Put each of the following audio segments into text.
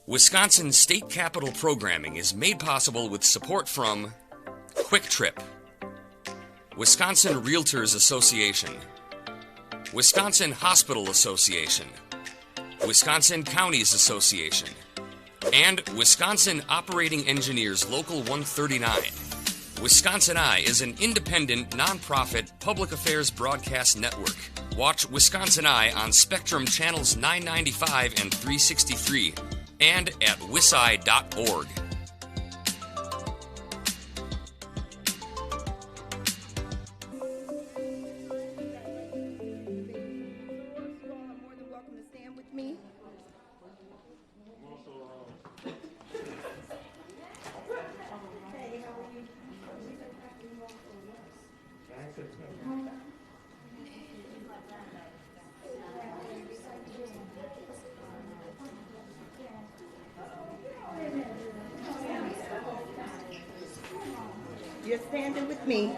Wisconsin State Capitol programming is made possible with support from Quick Trip, Wisconsin Realtors Association, Wisconsin Hospital Association, Wisconsin Counties Association, and Wisconsin Operating Engineers Local 139. Wisconsin Eye is an independent, nonprofit public affairs broadcast network. Watch Wisconsin Eye on Spectrum Channels 995 and 363 and at wisi.org. You're standing with me.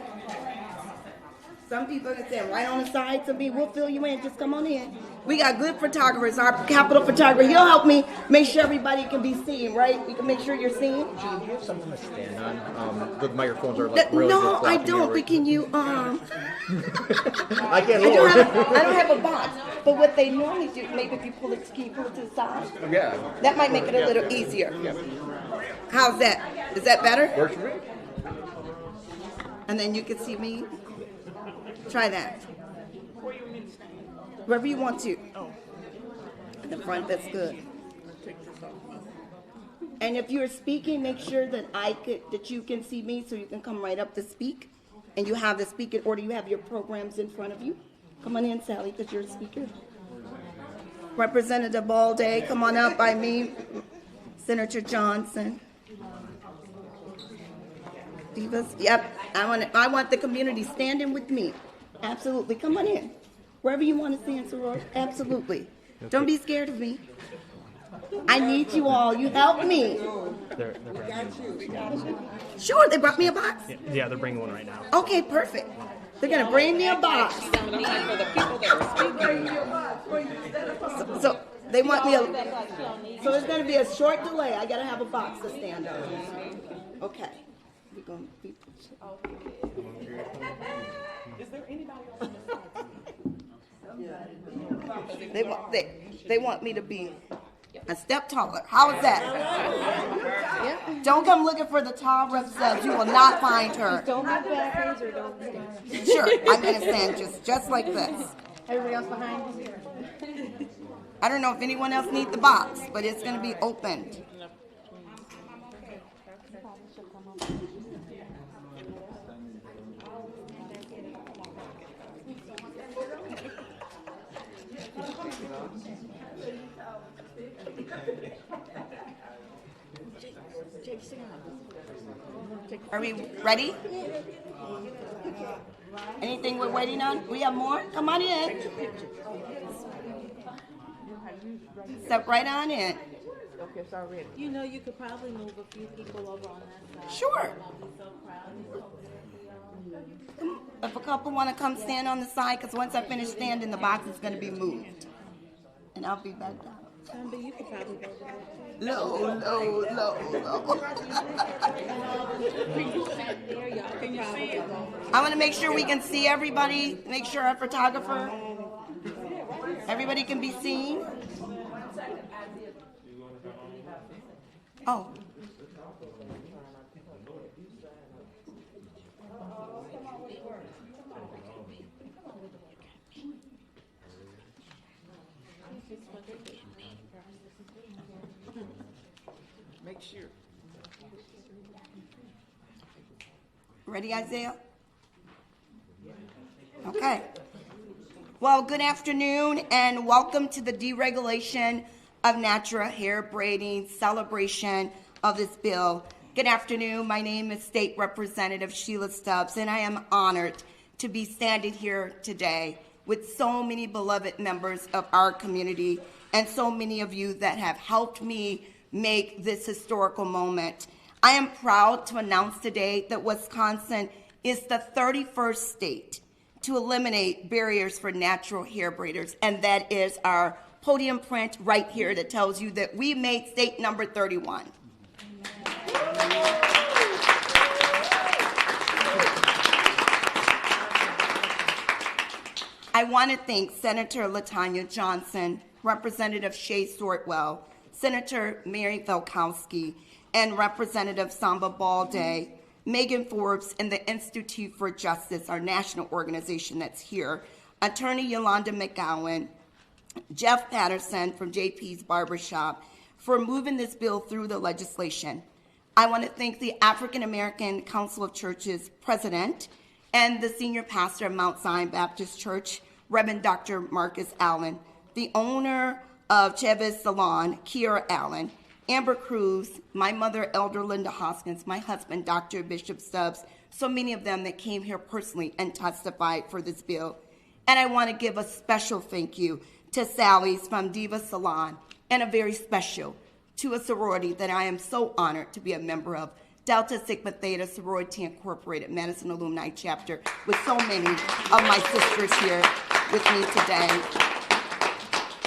Some people can stand right on the side. Some people will fill you in. Just come on in. We got good photographers. Our Capitol photographer. He'll help me make sure everybody can be seen, right? We can make sure you're seen. Do you have something to stand on? The microphones are like really No, I don't. But can you? I can't. I don't have a box. But what they normally do, maybe if you pull it, can you pull it to the side? Yeah. That might make it a little easier. Yeah. How's that? Is that better? Works for me. And then you can see me. Try that. Wherever you want to. In the front, that's good. And if you're speaking, make sure that that you can see me, so you can come right up to speak. And you have the speaking order. You have your programs in front of you. Come on in, Sally, because you're a speaker. Representative Baldeh, come on up by me. Senator Johnson. Divas, yep. I want the community standing with me. Absolutely. Come on in. Wherever you want to stand, Soror. Absolutely. Don't be scared of me. I need you all. You help me. Sure, they brought me a box? Yeah, they're bringing one right now. Okay, perfect. They're going to bring me a box. So they want me so there's going to be a short delay. I got to have a box to stand on. Okay. We're going to Is there anybody else on the side? They want me to be a step taller. How is that? Yeah. Don't come looking for the tall representative. You will not find her. Don't look backwards or don't stand. Sure, I'm going to stand just like this. Everybody else behind you? I don't know if anyone else needs the box, but it's going to be opened. Are we ready? Anything we're waiting on? We have more? Come on in. Step right on in. Okay, sorry. You know, you could probably move a few people over on that side. Sure. Be so proud. If a couple want to come stand on the side, because once I finish standing, the box is going to be moved. And I'll be back down. Samba, you could probably go there. Low. I want to make sure we can see everybody. Make sure our photographer, everybody can be seen. Oh. Make sure. Ready, Isaiah? Okay. Well, good afternoon and welcome to the deregulation of natural hair braiding celebration of this bill. Good afternoon. My name is State Representative Sheila Stubbs, and I am honored to be standing here today with so many beloved members of our community and so many of you that have helped me make this historical moment. I am proud to announce today that Wisconsin is the 31st state to eliminate barriers for natural hair braiders, and that is our podium print right here that tells you that we made state number 31. I want to thank Senator LaTonya Johnson, Representative Shea Sortwell, Senator Mary Velkowski, and Representative Samba Baldeh, Megan Forbes, and the Institute for Justice, our national organization that's here, Attorney Yolanda McGowan, Jeff Patterson from JP's Barbershop, for moving this bill through the legislation. I want to thank the African American Council of Churches president and the senior pastor of Mount Zion Baptist Church, Reverend Dr. Marcus Allen, the owner of Chavez Salon, Kiera Allen, Amber Cruz, my mother, Elder Linda Hoskins, my husband, Dr. Bishop Stubbs, so many of them that came here personally and testified for this bill. And I want to give a special thank you to Sally's from Diva Salon, and a very special to a sorority that I am so honored to be a member of, Delta Sigma Theta Sorority Incorporated, Madison Alumni Chapter, with so many of my sisters here with me today.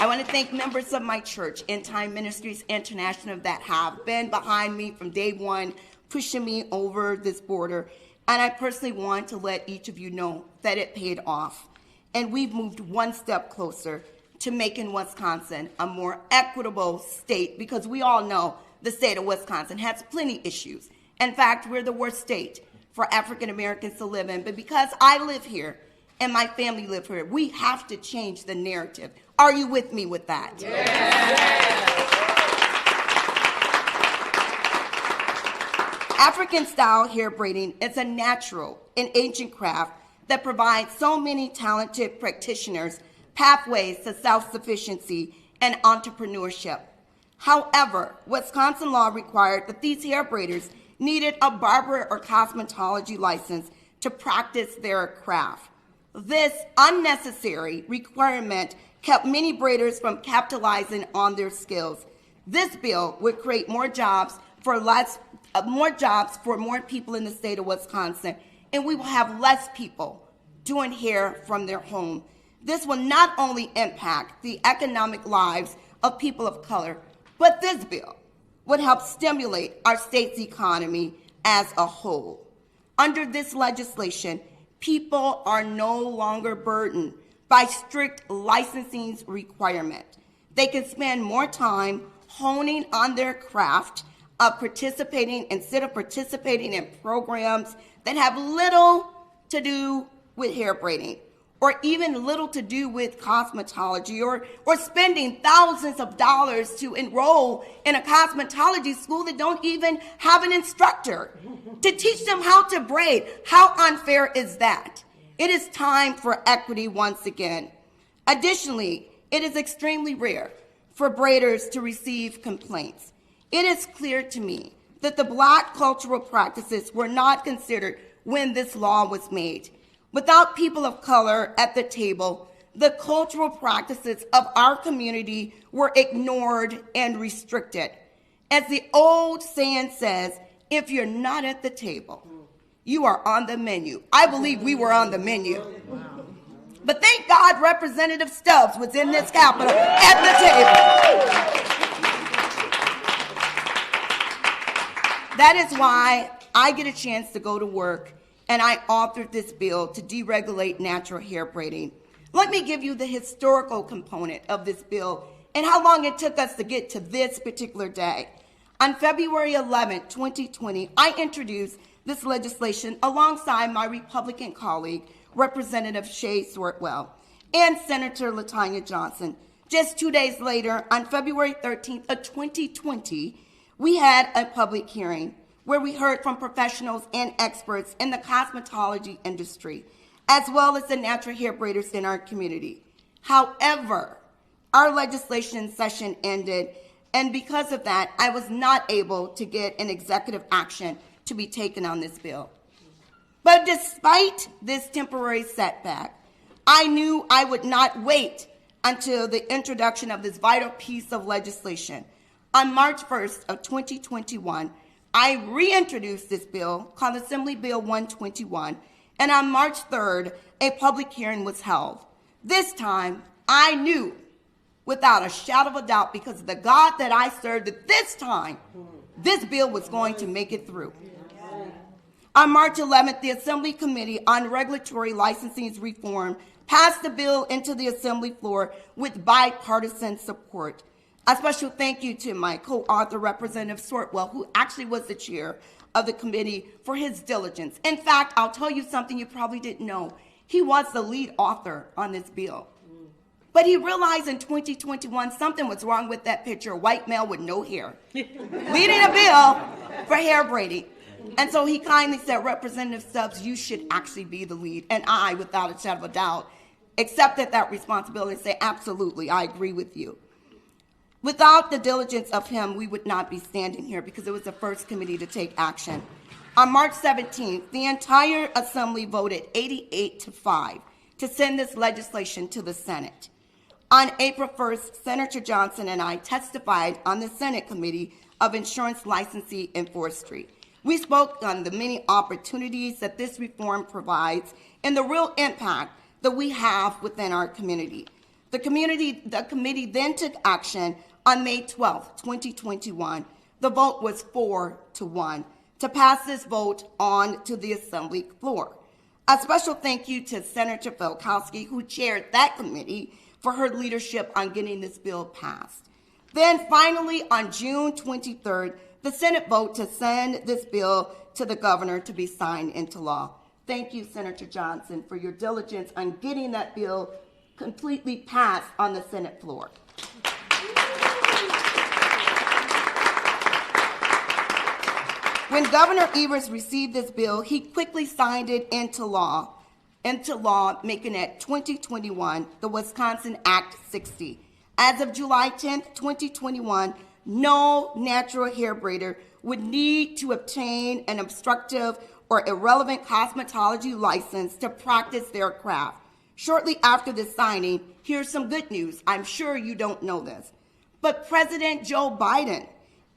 I want to thank members of my church, End Time Ministries International, that have been behind me from day one, pushing me over this border. And I personally want to let each of you know that it paid off. And we've moved one step closer to making Wisconsin a more equitable state, because we all know the state of Wisconsin has plenty issues. In fact, we're the worst state for African Americans to live in. But because I live here and my family live here, we have to change the narrative. Are you with me with that? Yes. African-style hair braiding is a natural and ancient craft that provides so many talented practitioners pathways to self-sufficiency and entrepreneurship. However, Wisconsin law required that these hair braiders needed a barber or cosmetology license to practice their craft. This unnecessary requirement kept many braiders from capitalizing on their skills. This bill would create more jobs for more people in the state of Wisconsin, and we will have less people doing hair from their home. This will not only impact the economic lives of people of color, but this bill would help stimulate our state's economy as a whole. Under this legislation, people are no longer burdened by strict licensing requirements. They can spend more time honing on their craft instead of participating in programs that have little to do with hair braiding, or even little to do with cosmetology, or spending thousands of dollars to enroll in a cosmetology school that don't even have an instructor to teach them how to braid. How unfair is that? It is time for equity once again. Additionally, it is extremely rare for braiders to receive complaints. It is clear to me that the Black cultural practices were not considered when this law was made. Without people of color at the table, the cultural practices of our community were ignored and restricted. As the old saying says, if you're not at the table, you are on the menu. I believe we were on the menu. But thank God Representative Stubbs was in this Capitol at the table. That is why I get a chance to go to work, and I authored this bill to deregulate natural hair braiding. Let me give you the historical component of this bill and how long it took us to get to this particular day. On February 11, 2020, I introduced this legislation alongside my Republican colleague, Representative Shea Sortwell, and Senator LaTonya Johnson. Just 2 days later, on February 13th of 2020, we had a public hearing where we heard from professionals and experts in the cosmetology industry, as well as the natural hair braiders in our community. However, our legislation session ended, and because of that, I was not able to get an executive action to be taken on this bill. But despite this temporary setback, I knew I would not wait until the introduction of this vital piece of legislation. On March 1st of 2021, I reintroduced this bill called Assembly Bill 121, and on March 3rd, a public hearing was held. This time, I knew without a shadow of a doubt, because of the God that I served, that this time, this bill was going to make it through. On March 11th, the Assembly Committee on Regulatory Licensing Reform passed the bill into the Assembly floor with bipartisan support. A special thank you to my co-author, Representative Sortwell, who actually was the chair of the committee, for his diligence. In fact, I'll tell you something you probably didn't know. He was the lead author on this bill. But he realized in 2021 something was wrong with that picture, a white male with no hair, leading a bill for hair braiding. And so he kindly said, Representative Stubbs, you should actually be the lead. And I, without a shadow of a doubt, accepted that responsibility and said, absolutely, I agree with you. Without the diligence of him, we would not be standing here because it was the first committee to take action. On March 17th, the entire Assembly voted 88-5 to send this legislation to the Senate. On April 1st, Senator Johnson and I testified on the Senate Committee of Insurance Licensing and Forestry. We spoke on the many opportunities that this reform provides and the real impact that we have within our community. The committee then took action on May 12, 2021. The vote was 4-1 to pass this vote on to the Assembly floor. A special thank you to Senator Felkowski, who chaired that committee, for her leadership on getting this bill passed. Then finally, on June 23rd, the Senate voted to send this bill to the governor to be signed into law. Thank you, Senator Johnson, for your diligence on getting that bill completely passed on the Senate floor. When Governor Evers received this bill, he quickly signed it into law, making it 2021, the Wisconsin Act 60. As of July 10th, 2021, no natural hair braider would need to obtain an obstructive or irrelevant cosmetology license to practice their craft. Shortly after this signing, here's some good news. I'm sure you don't know this, but President Joe Biden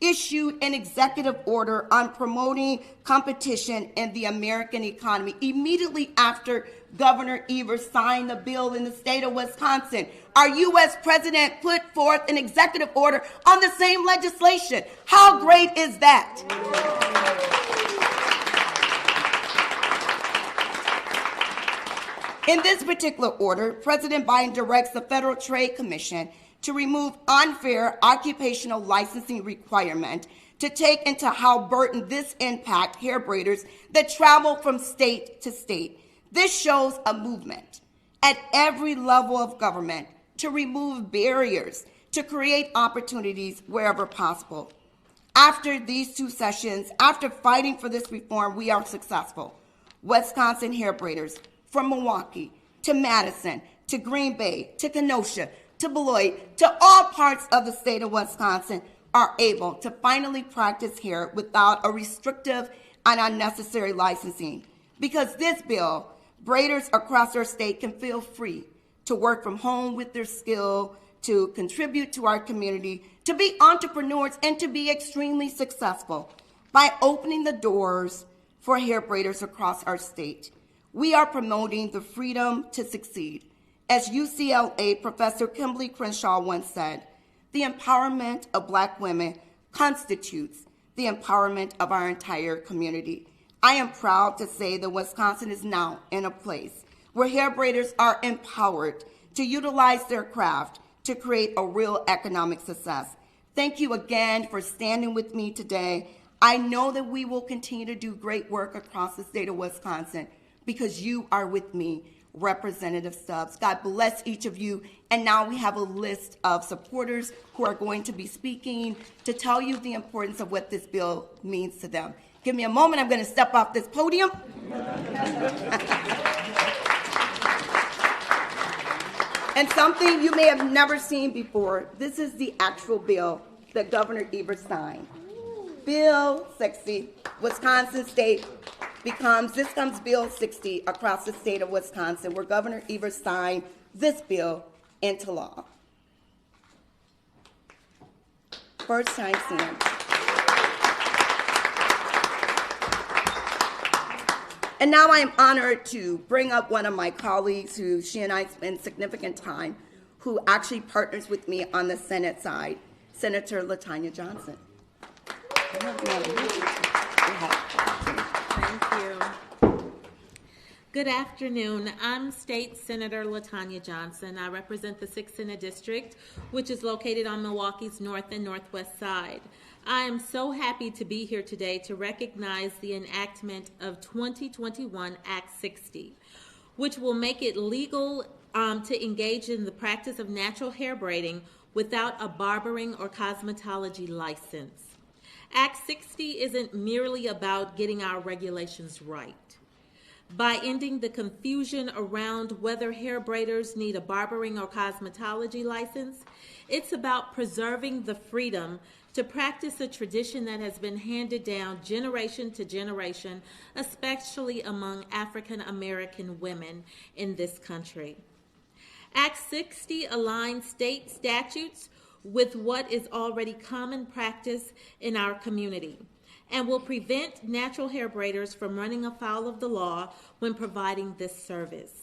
issued an executive order on promoting competition in the American economy immediately after Governor Evers signed the bill in the state of Wisconsin. Our U.S. president put forth an executive order on the same legislation. How great is that? In this particular order, President Biden directs the Federal Trade Commission to remove unfair occupational licensing requirement to take into how burden this impact hair braiders that travel from state to state. This shows a movement at every level of government to remove barriers, to create opportunities wherever possible. After these 2 sessions, after fighting for this reform, we are successful. Wisconsin hair braiders from Milwaukee to Madison to Green Bay to Kenosha to Beloit, to all parts of the state of Wisconsin are able to finally practice hair without a restrictive and unnecessary licensing. Because this bill, braiders across our state can feel free to work from home with their skill, to contribute to our community, to be entrepreneurs, and to be extremely successful. By opening the doors for hair braiders across our state, we are promoting the freedom to succeed. As UCLA Professor Kimberly Crenshaw once said, the empowerment of Black women constitutes the empowerment of our entire community. I am proud to say that Wisconsin is now in a place where hair braiders are empowered to utilize their craft to create a real economic success. Thank you again for standing with me today. I know that we will continue to do great work across the state of Wisconsin because you are with me, Representative Stubbs. God bless each of you. And now we have a list of supporters who are going to be speaking to tell you the importance of what this bill means to them. Give me a moment. I'm going to step off this podium. And something you may have never seen before. This is the actual bill that Governor Evers signed. Bill 60, Wisconsin State becomes Bill 60 across the state of Wisconsin, where Governor Evers signed this bill into law. First time seeing. And now I am honored to bring up one of my colleagues who she and I spend significant time, who actually partners with me on the Senate side, Senator LaTonya Johnson. Thank you. Good afternoon. I'm State Senator LaTonya Johnson. I represent the 6th Senate District, which is located on Milwaukee's north and northwest side. I am so happy to be here today to recognize the enactment of 2021 Act 60, which will make it legal to engage in the practice of natural hair braiding without a barbering or cosmetology license. Act 60 isn't merely about getting our regulations right. By ending the confusion around whether hair braiders need a barbering or cosmetology license, it's about preserving the freedom to practice a tradition that has been handed down generation to generation, especially among African American women in this country. Act 60 aligns state statutes with what is already common practice in our community and will prevent natural hair braiders from running afoul of the law when providing this service.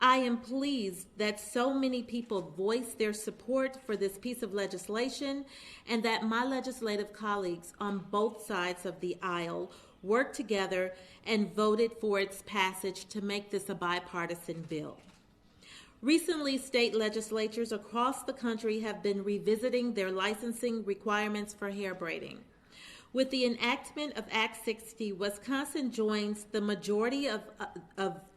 I am pleased that so many people voiced their support for this piece of legislation and that my legislative colleagues on both sides of the aisle worked together and voted for its passage to make this a bipartisan bill. Recently, state legislatures across the country have been revisiting their licensing requirements for hair braiding. With the enactment of Act 60, Wisconsin joins the majority of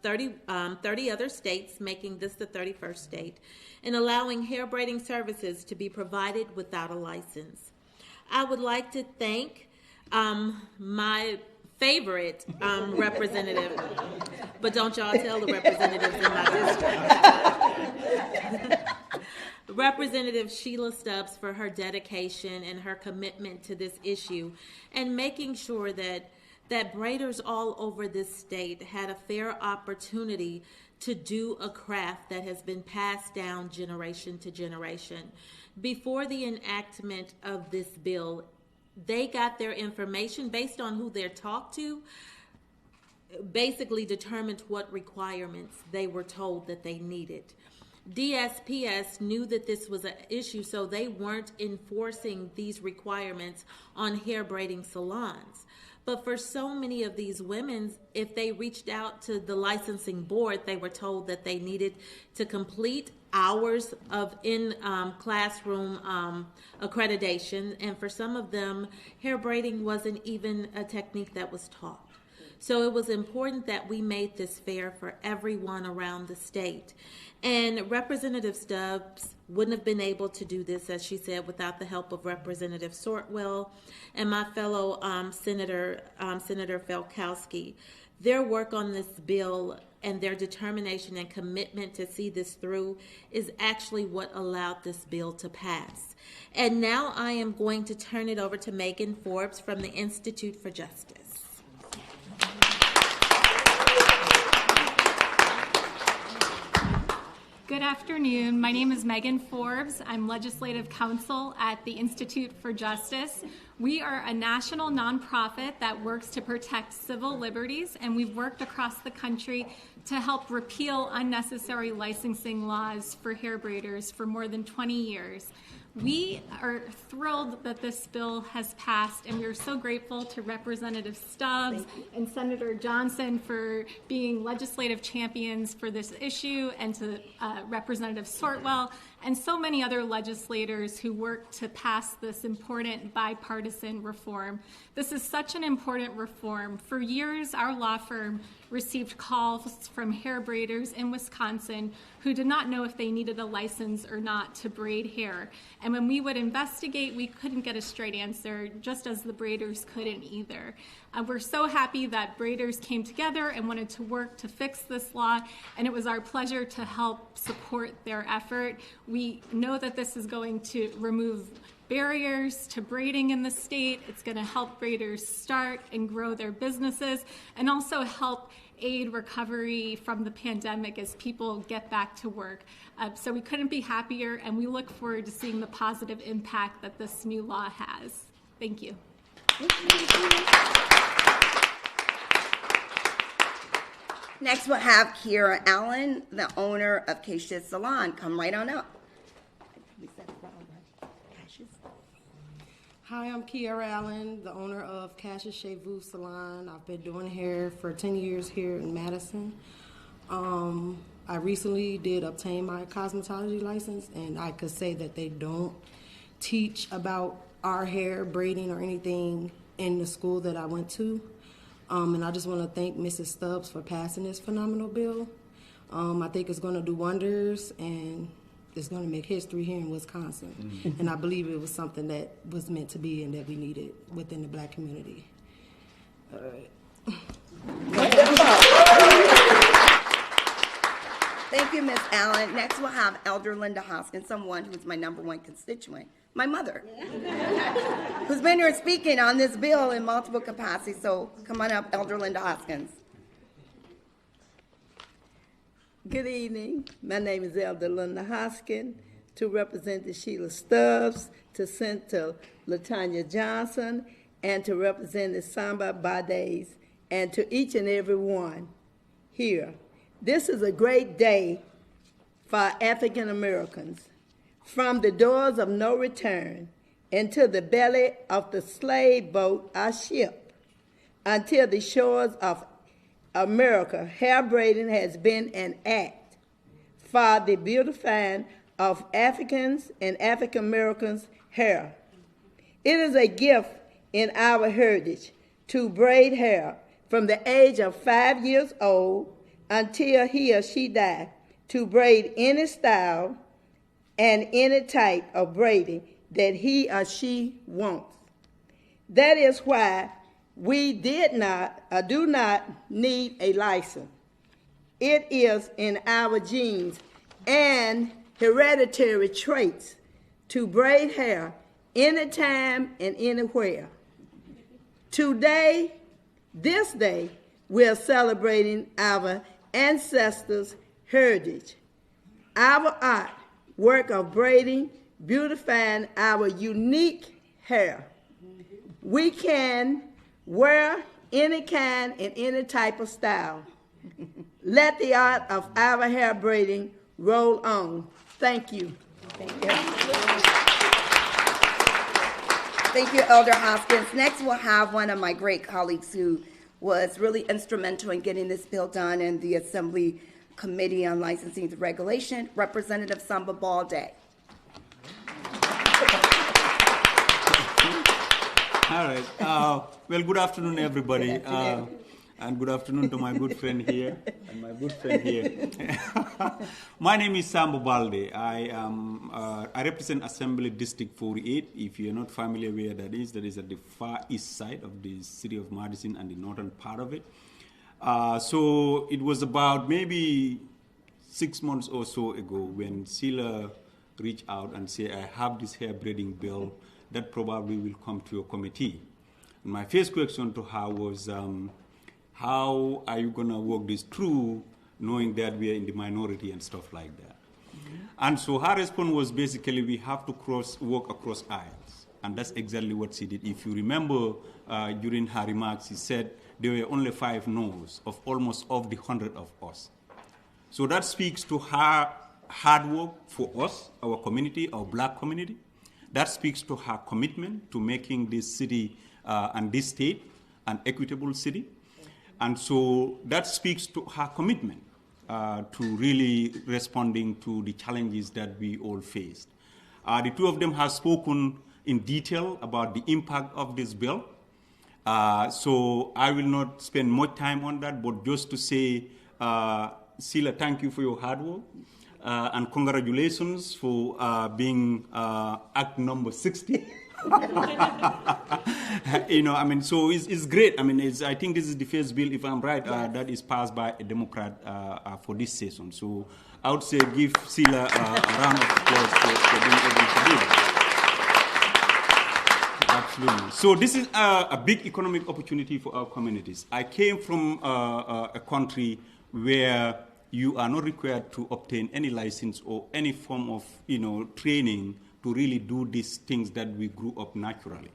30 other states, making this the 31st state, in allowing hair braiding services to be provided without a license. I would like to thank my favorite representative, but don't y'all tell the representatives in my district. Representative Sheila Stubbs for her dedication and her commitment to this issue and making sure that braiders all over this state had a fair opportunity to do a craft that has been passed down generation to generation. Before the enactment of this bill, they got their information based on who they're talked to, basically determined what requirements they were told that they needed. DSPS knew that this was an issue, so they weren't enforcing these requirements on hair braiding salons. But for so many of these women, if they reached out to the licensing board, they were told that they needed to complete hours of in-classroom accreditation. And for some of them, hair braiding wasn't even a technique that was taught. So it was important that we made this fair for everyone around the state. And Representative Stubbs wouldn't have been able to do this, as she said, without the help of Representative Sortwell and my fellow Senator Felkowski. Their work on this bill and their determination and commitment to see this through is actually what allowed this bill to pass. And now I am going to turn it over to Megan Forbes from the Institute for Justice. Good afternoon. My name is Megan Forbes. I'm Legislative Counsel at the Institute for Justice. We are a national nonprofit that works to protect civil liberties, and we've worked across the country to help repeal unnecessary licensing laws for hair braiders for more than 20 years. We are thrilled that this bill has passed, and we are so grateful to Representative Stubbs and Senator Johnson for being legislative champions for this issue, and to Representative Sortwell and so many other legislators who worked to pass this important bipartisan reform. This is such an important reform. For years, our law firm received calls from hair braiders in Wisconsin who did not know if they needed a license or not to braid hair. And when we would investigate, we couldn't get a straight answer, just as the braiders couldn't either. We're so happy that braiders came together and wanted to work to fix this law, and it was our pleasure to help support their effort. We know that this is going to remove barriers to braiding in the state. It's going to help braiders start and grow their businesses, and also help aid recovery from the pandemic as people get back to work. So we couldn't be happier, and we look forward to seeing the positive impact that this new law has. Thank you. Next, we'll have Kiera Allen, the owner of Keisha's Salon. Come right on up. Hi, I'm Kiera Allen, the owner of Cash's Chez Vous Salon. I've been doing hair for 10 years here in Madison. I recently did obtain my cosmetology license, and I could say that they don't teach about our hair, braiding, or anything in the school that I went to. And I just want to thank Mrs. Stubbs for passing this phenomenal bill. I think it's going to do wonders, and it's going to make history here in Wisconsin. And I believe it was something that was meant to be and that we needed within the black community. All right. Thank you, Ms. Allen. Next, we'll have Elder Linda Hoskins, someone who's my #1 constituent, my mother, who's been here speaking on this bill in multiple capacities. So come on up, Elder Linda Hoskins. Good evening. My name is Elder Linda Hoskins, to represent the Sheila Stubbs, to Senator LaTonya Johnson, and to represent the Samba Baldeh, and to each and every one here. This is a great day for African Americans. From the doors of no return into the belly of the slave boat or ship until the shores of America, hair braiding has been an act for the beautifying of Africans and African Americans' hair. It is a gift in our heritage to braid hair from the age of 5 years old until he or she dies, to braid any style and any type of braiding that he or she wants. That is why we did not or do not need a license. It is in our genes and hereditary traits to braid hair anytime and anywhere. Today, this day, we're celebrating our ancestors' heritage, our art, work of braiding, beautifying our unique hair. We can wear any kind and any type of style. Let the art of our hair braiding roll on. Thank you. Thank you. Thank you, Elder Hoskins. Next, we'll have one of my great colleagues who was really instrumental in getting this bill done in the Assembly Committee on Licensing and Regulation, Representative Samba Baldeh. All right. Well, good afternoon, everybody. And good afternoon to my good friend here and my good friend here. My name is Samba Baldeh. I represent Assembly District 48. If you're not familiar where that is at the far east side of the city of Madison and the northern part of it. So it was about maybe 6 months or so ago when Sheila reached out and said, I have this hair braiding bill that probably will come to your committee. And my first question to her was, how are you going to work this through, knowing that we are in the minority and stuff like that? Mm-hmm. And so her response was basically, we have to work across aisles. And that's exactly what she did. If you remember, during her remarks, she said there were only 5 no's of almost of the 100 of us. So that speaks to her hard work for us, our community, our black community. That speaks to her commitment to making this city and this state an equitable city. And so that speaks to her commitment to really responding to the challenges that we all faced. The two of them have spoken in detail about the impact of this bill. So I will not spend much time on that, but just to say, Sheila, thank you for your hard work. And congratulations for being Act number 60. So it's great. I think this is the first bill, if I'm right, that is passed by a Democrat for this session. So I would say give Sheila a round of applause for being able to do it. Absolutely. So this is a big economic opportunity for our communities. I came from a country where you are not required to obtain any license or any form of training to really do these things that we grew up naturally.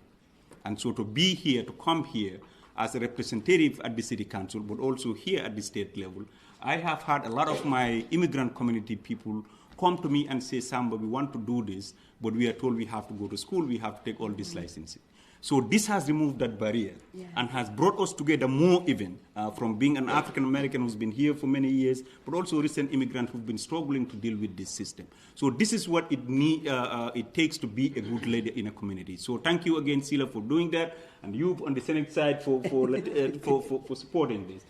And so to be here, to come here, as a representative at the city council, but also here at the state level, I have had a lot of my immigrant community people come to me and say, Samba, we want to do this, but we are told we have to go to school, we have to take all this licensing. So this has removed that barrier and has brought us together more even from being an African American who's been here for many years, but also recent immigrants who've been struggling to deal with this system. So this is what it takes to be a good leader in a community. So thank you again, Sheila, for doing that, and you on the Senate side for supporting this.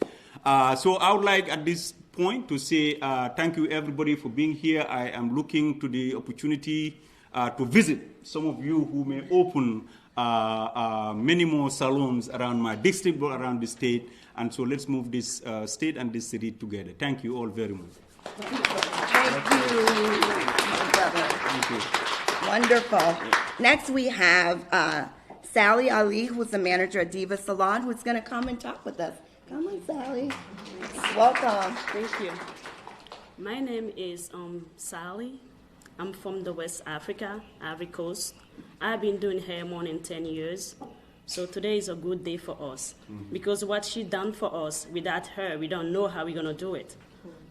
So I would like at this point to say thank you everybody for being here. I am looking to the opportunity to visit some of you who may open many more salons around my district or around the state. And so let's move this state and this city together. Thank you all very much. Thank you, my brother. Thank you. Wonderful. Next we have Sally Ali, who's the manager at Diva Salon, who's going to come and talk with us. Come on, Sally. Welcome. Thank you. My name is Sally. I'm from the West Africa, Ivory Coast. I've been doing hair more than 10 years. So today is a good day for us. Because what she done for us, without her, we don't know how we're going to do it.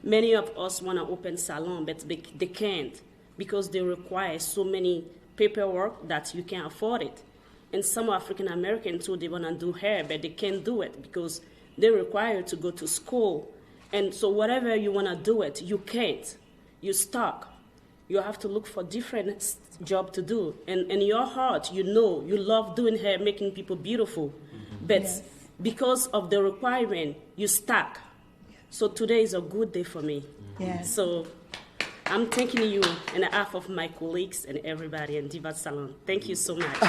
Many of us want to open salon, but they can't because they require so many paperwork that you can't afford it. And some African Americans too, they want to do hair, but they can't do it because they're required to go to school. And so whatever you want to do it, you can't. You're stuck. You have to look for different job to do. And in your heart, you know, you love doing hair, making people beautiful. But because of the requirement, you're stuck. So today is a good day for me. So I'm thanking you on behalf of my colleagues and everybody in Diva Salon. Thank you so much.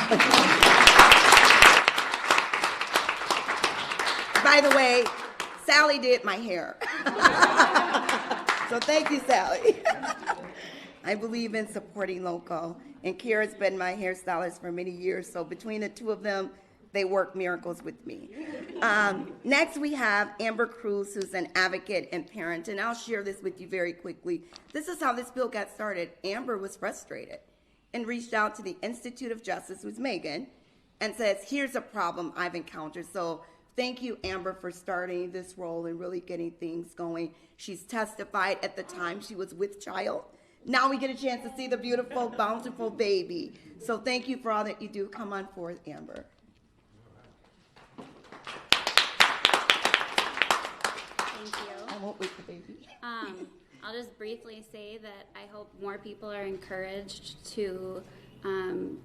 By the way, Sally did my hair. So thank you, Sally. I believe in supporting local, and Kira's been my hairstylist for many years, so between the two of them, they work miracles with me. Next, we have Amber Cruz, who's an advocate and parent, and I'll share this with you very quickly. This is how this bill got started. Amber was frustrated and reached out to the Institute of Justice, who's Megan, and says, here's a problem I've encountered. So thank you, Amber, for starting this role and really getting things going. She's testified at the time she was with child. Now we get a chance to see the beautiful, bountiful baby. So thank you for all that you do. Come on forth, Amber. Thank you. I won't wait for baby. I'll just briefly say that I hope more people are encouraged to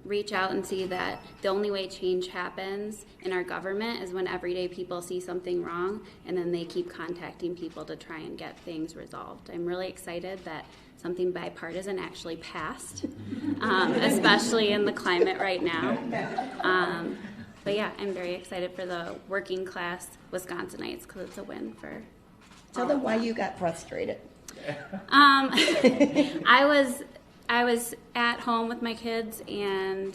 reach out and see that the only way change happens in our government is when everyday people see something wrong and then they keep contacting people to try and get things resolved. I'm really excited that something bipartisan actually passed, especially in the climate right now. But yeah, I'm very excited for the working class Wisconsinites because it's a win for Tell them why you got frustrated. I was at home with my kids and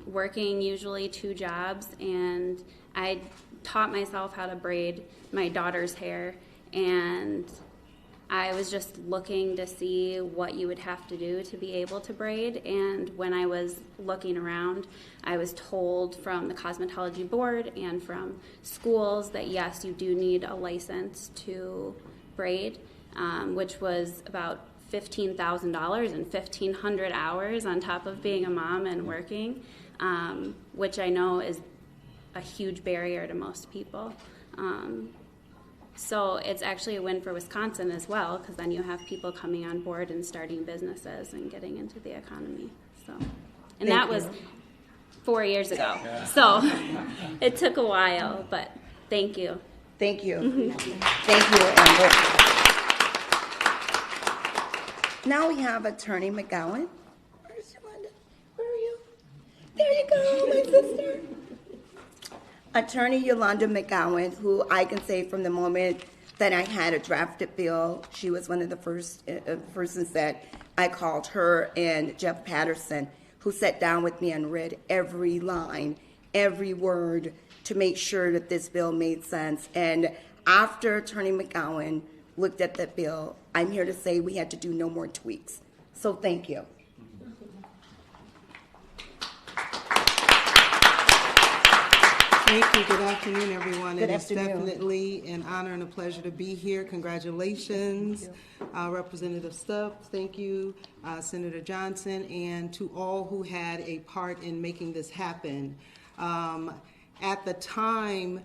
working usually 2 jobs, and I taught myself how to braid my daughter's hair, and I was just looking to see what you would have to do to be able to braid, and when I was looking around, I was told from the cosmetology board and from schools that yes, you do need a license to braid, which was about $15,000 and 1,500 hours on top of being a mom and working, which I know is a huge barrier to most people. So it's actually a win for Wisconsin as well, because then you have people coming on board and starting businesses and getting into the economy. So, and that was 4 years ago. Yeah. So it took a while, but thank you. Thank you. Thank you, Amber. Now we have Attorney McGowan. Where's Yolanda? Where are you? There you go, my sister. Attorney Yolanda McGowan, who I can say from the moment that I had a drafted bill, she was one of the first persons that I called, her and Jeff Patterson, who sat down with me and read every line, every word, to make sure that this bill made sense. And after Attorney McGowan looked at that bill, I'm here to say we had to do no more tweaks. So thank you. Thank you. Good afternoon, everyone. Good It is afternoon. definitely an honor and a pleasure to be here. Congratulations, Representative Stubbs. Thank you, Senator Johnson, and to all who had a part in making this happen. At the time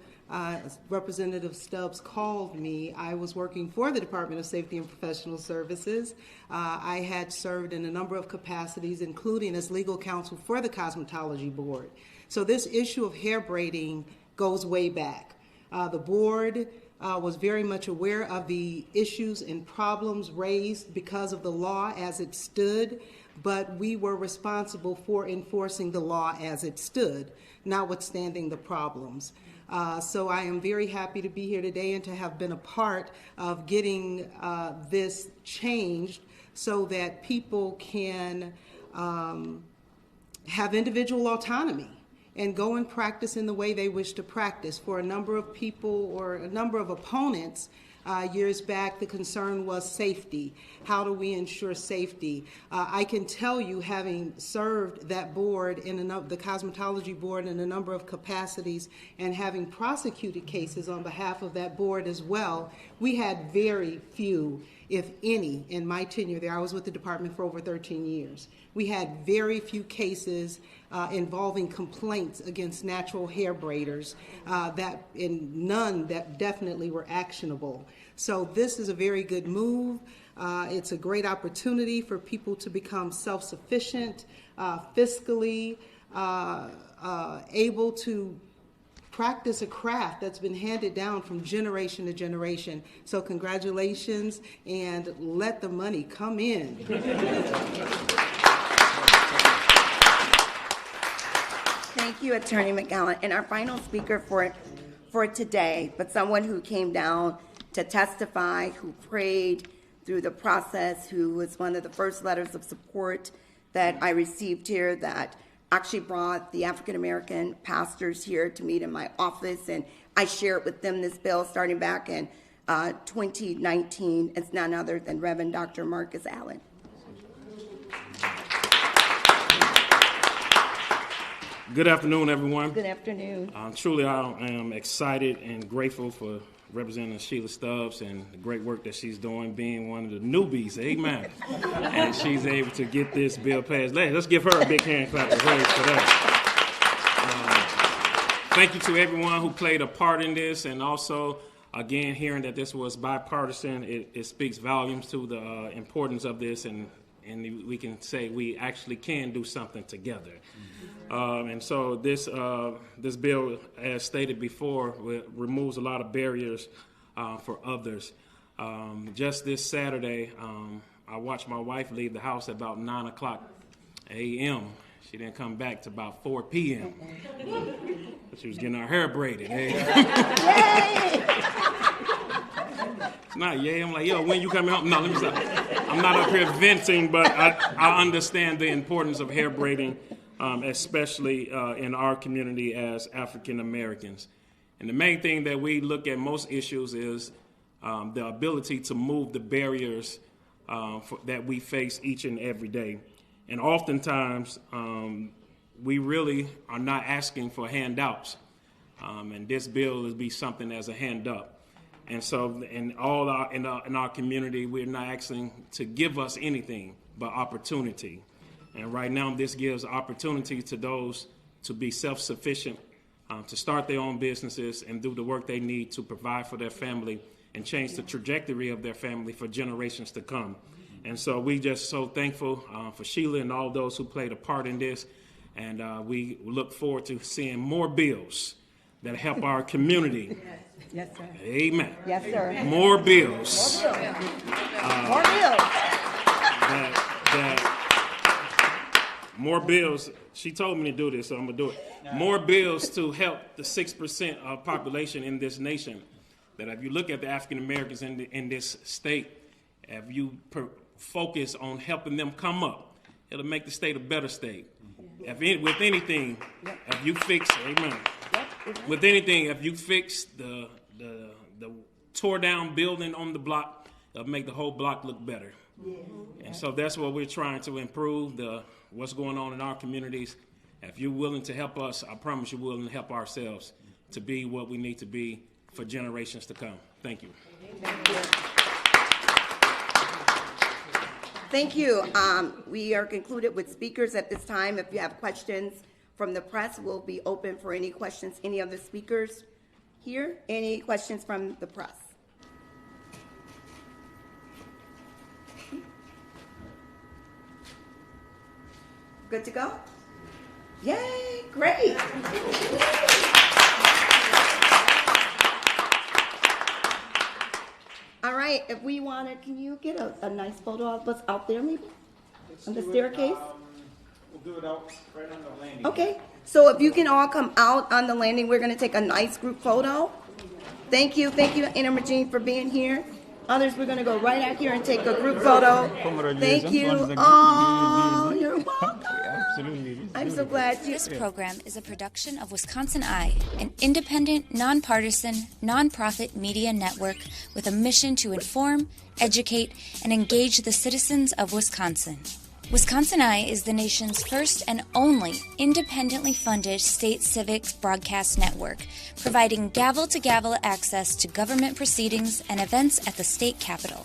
Representative Stubbs called me, I was working for the Department of Safety and Professional Services. I had served in a number of capacities, including as legal counsel for the Cosmetology Board. So this issue of hair braiding goes way back. The board was very much aware of the issues and problems raised because of the law as it stood, but we were responsible for enforcing the law as it stood, notwithstanding the problems. So I am very happy to be here today and to have been a part of getting this changed so that people can have individual autonomy and go and practice in the way they wish to practice. For a number of people or a number of opponents, years back, the concern was safety. How do we ensure safety? I can tell you, having served that board, the Cosmetology Board, in a number of capacities, and having prosecuted cases on behalf of that board as well, we had very few, if any, in my tenure there. I was with the department for over 13 years. We had very few cases involving complaints against natural hair braiders, and none that definitely were actionable. So this is a very good move. It's a great opportunity for people to become self-sufficient, fiscally able to practice a craft that's been handed down from generation to generation. So congratulations, and let the money come in. Thank you, Attorney McGowan. And our final speaker for today, but someone who came down to testify, who prayed through the process, who was one of the first letters of support that I received here, that actually brought the African-American pastors here to meet in my office, and I shared with them this bill starting back in 2019. It's none other than Reverend Dr. Marcus Allen. Good afternoon, everyone. Good afternoon. Truly, I am excited and grateful for Representative Sheila Stubbs and the great work that she's doing, being one of the newbies, amen. And she's able to get this bill passed. Let's give her a big hand clap of praise for that. Thank you to everyone who played a part in this, and also, again, hearing that this was bipartisan, it speaks volumes to the importance of this, and we can say we actually can do something together. And so this bill, as stated before, removes a lot of barriers for others. Just this Saturday, I watched my wife leave the house at about 9 o'clock a.m. She didn't come back to about 4 p.m. She was getting her hair braided. Hey? It's not yay. I'm like, yo, when you coming home? No, let me stop. I'm not up here venting, but I understand the importance of hair braiding, especially in our community as African Americans. And the main thing that we look at most issues is the ability to move the barriers that we face each and every day. And oftentimes, we really are not asking for handouts. And this bill will be something as a hand up. And so in our community, we're not asking to give us anything but opportunity. And right now, this gives opportunity to those to be self-sufficient, to start their own businesses and do the work they need to provide for their family and change the trajectory of their family for generations to come. And so we just so thankful for Sheila and all those who played a part in this. And we look forward to seeing more bills that help our community. Yes, sir. Amen. Yes, sir. More bills. More bills. More bills. She told me to do this, so I'm going to do it. More bills to help the 6% of population in this nation. That if you look at the African Americans in this state, if you focus on helping them come up, it'll make the state a better state. With anything, if you fix, amen. With anything, if you fix the tore down building on the block, it'll make the whole block look better. And so that's what we're trying to improve, what's going on in our communities. If you're willing to help us, I promise you're willing to help ourselves. to be what we need to be for generations to come. Thank you. Thank you. Thank you. We are concluded with speakers at this time. If you have questions from the press, we'll be open for any questions. Any of the speakers here? Any questions from the press? Good to go? Yay, great. All right, if we wanted, can you get a nice photo of us out there maybe? On the staircase? We'll do it out right on the landing. Okay, so if you can all come out on the landing, we're gonna take a nice group photo. Thank you, Intermagene, for being here. Others, we're gonna go right out here and take a group photo. Thank you. Oh, you're welcome. I'm so glad you. This program is a production of Wisconsin Eye, an independent, nonpartisan, nonprofit media network with a mission to inform, educate, and engage the citizens of Wisconsin. Wisconsin Eye is the nation's first and only independently funded state civic broadcast network, providing gavel-to-gavel access to government proceedings and events at the state capitol.